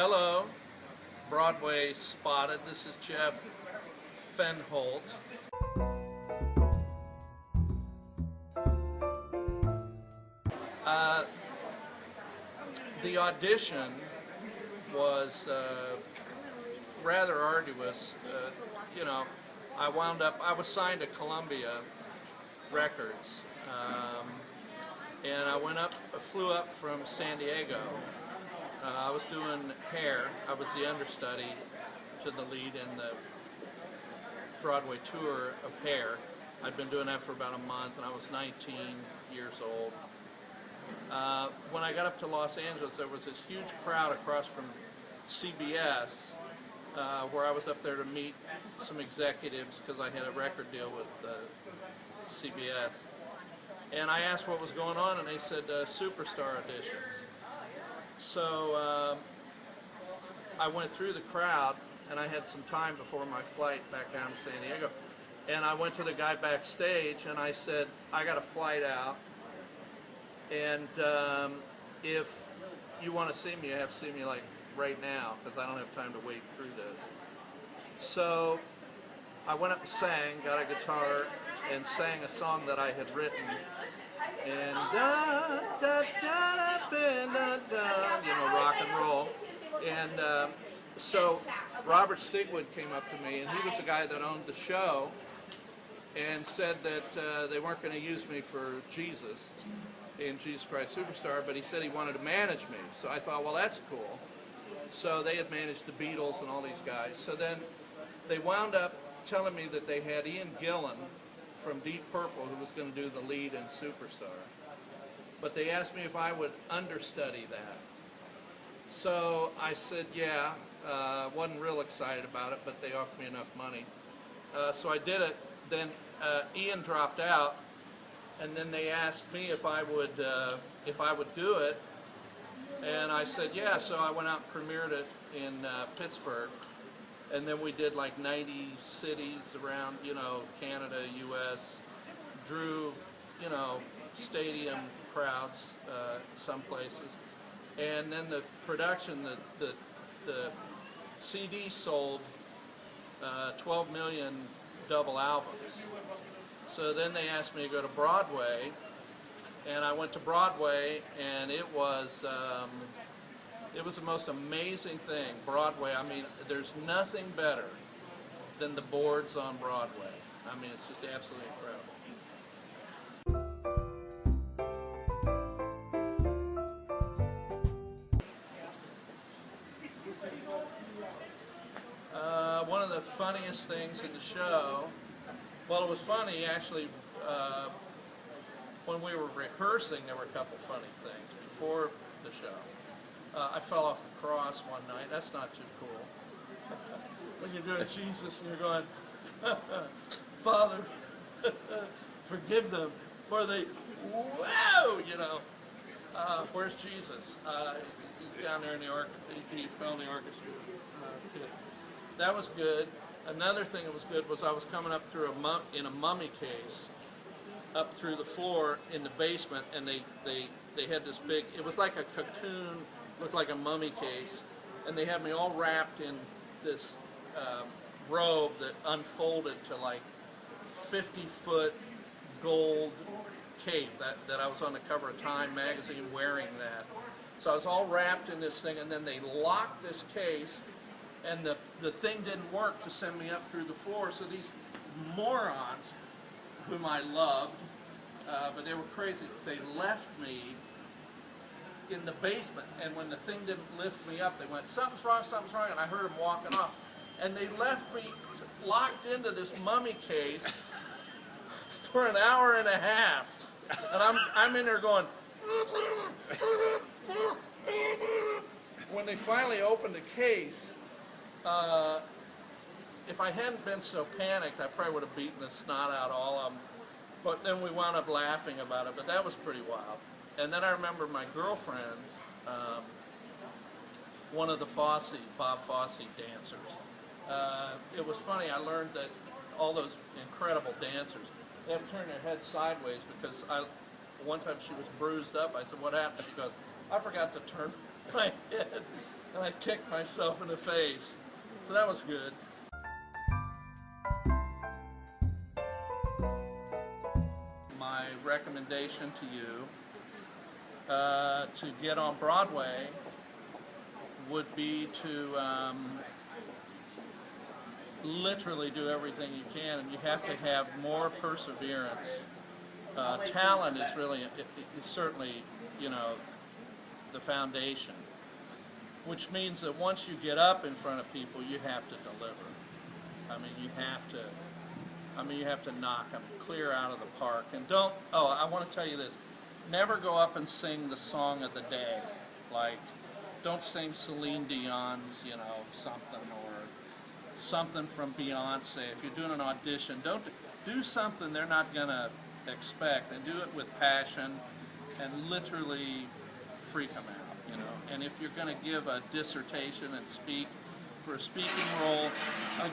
Hello, Broadway spotted. This is Jeff Fenholt. The audition was rather arduous. I was signed to Columbia Records, and I flew up from San Diego. I was doing hair. I was the understudy to the lead in the Broadway tour of Hair. I'd been doing that for about a month, and I was 19 years old. When I got up to Los Angeles, there was this huge crowd across from CBS, where I was up there to meet some executives because I had a record deal with CBS. And I asked what was going on, and they said Superstar auditions. So I went through the crowd, and I had some time before my flight back down to San Diego. And I went to the guy backstage, and I said, I got a flight out, and if you want to see me, you have to see me like right now, because I don't have time to wait through this. So I went up and sang, got a guitar, and sang a song that I had written. And rock and roll. And so Robert Stigwood came up to me, and he was the guy that owned the show, and said that they weren't going to use me for Jesus in Jesus Christ Superstar, but he said he wanted to manage me. So I thought, well, that's cool. So they had managed the Beatles and all these guys. So then they wound up telling me that they had Ian Gillan from Deep Purple who was going to do the lead in Superstar. But they asked me if I would understudy that. So I said, yeah. Wasn't real excited about it, but they offered me enough money. So I did it. Then Ian dropped out, and then they asked me if I would do it, and I said yeah. So I went out and premiered it in Pittsburgh, and then we did like 90 cities around, Canada, U.S. Drew, stadium crowds some places, and then the production, the CD sold 12 million double albums. So then they asked me to go to Broadway, and I went to Broadway, and it was the most amazing thing. Broadway, I mean, there's nothing better than the boards on Broadway. I mean, it's just absolutely incredible. One of the funniest things in the show, well, it was funny actually, when we were rehearsing, there were a couple funny things before the show. I fell off the cross one night. That's not too cool. When you're doing Jesus and you're going, Father, forgive them, for they, whoa, where's Jesus? He's down there in the he fell in the orchestra pit. That was good. Another thing that was good was I was coming up through in a mummy case, up through the floor in the basement, and they had this big, it was like a cocoon, looked like a mummy case, and they had me all wrapped in this robe that unfolded to like 50-foot gold cape that I was on the cover of Time magazine wearing that. So I was all wrapped in this thing, and then they locked this case, and the thing didn't work to send me up through the floor. So these morons, whom I loved, but they were crazy, they left me in the basement, and when the thing didn't lift me up, they went, something's wrong, and I heard them walking off. And they left me locked into this mummy case for an hour and a half. And I'm in there going, when they finally opened the case, if I hadn't been so panicked, I probably would have beaten the snot out of all of them. But then we wound up laughing about it, but that was pretty wild. And then I remember my girlfriend, one of the Bob Fosse dancers. It was funny, I learned that all those incredible dancers, they have to turn their head sideways because one time she was bruised up. I said, what happened? She goes, I forgot to turn my head and I kicked myself in the face. So that was good. My recommendation to you to get on Broadway would be to literally do everything you can, and you have to have more perseverance. Talent is really, it's certainly, you know, the foundation, which means that once you get up in front of people, you have to deliver. I mean, you have to knock them clear out of the park. And don't, oh, I want to tell you this, never go up and sing the song of the day. Like, don't sing Celine Dion's, you know, something, or something from Beyonce. If you're doing an audition, don't do something they're not going to expect, and do it with passion and literally freak them out, you know. And if you're going to give a dissertation and speak for a speaking role,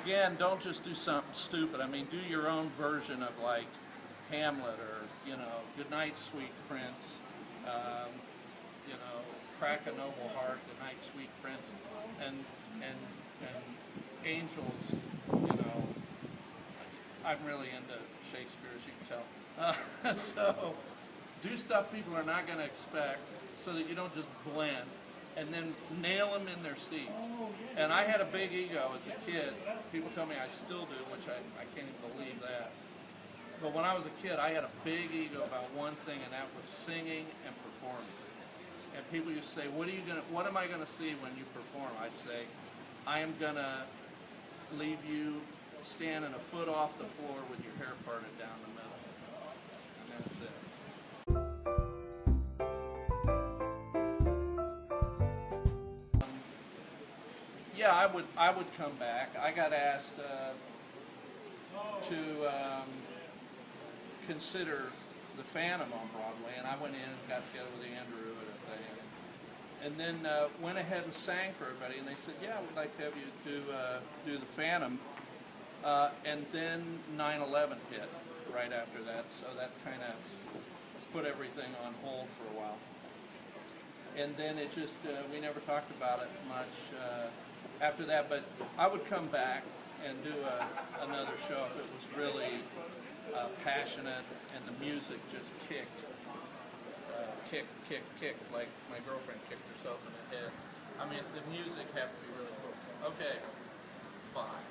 again, don't just do something stupid. I mean, do your own version of, like, Hamlet, or, you know, Good Night, Sweet Prince, you know, Crack a Noble Heart, Good Night, Sweet Prince, and Angels, you know. I'm really into Shakespeare, as you can tell. So do stuff people are not going to expect, so that you don't just blend, and then nail them in their seats. And I had a big ego as a kid. People tell me I still do, which I can't even believe that. But when I was a kid, I had a big ego about one thing, and that was singing and performing. And people used to say, what am I going to see when you perform? I'd say, I am going to leave you standing a foot off the floor with your hair parted down the middle. And that's it. Yeah, I would come back. I got asked to consider the Phantom on Broadway, and I went in and got together with Andrew and then went ahead and sang for everybody, and they said, yeah, we'd like to have you do the Phantom. And then 9/11 hit right after that, so that kind of put everything on hold for a while. And then it just, we never talked about it much after that, but I would come back and do another show if it was really passionate and the music just kicked, like my girlfriend kicked herself in the head. I mean, the music had to be really cool. Okay, bye.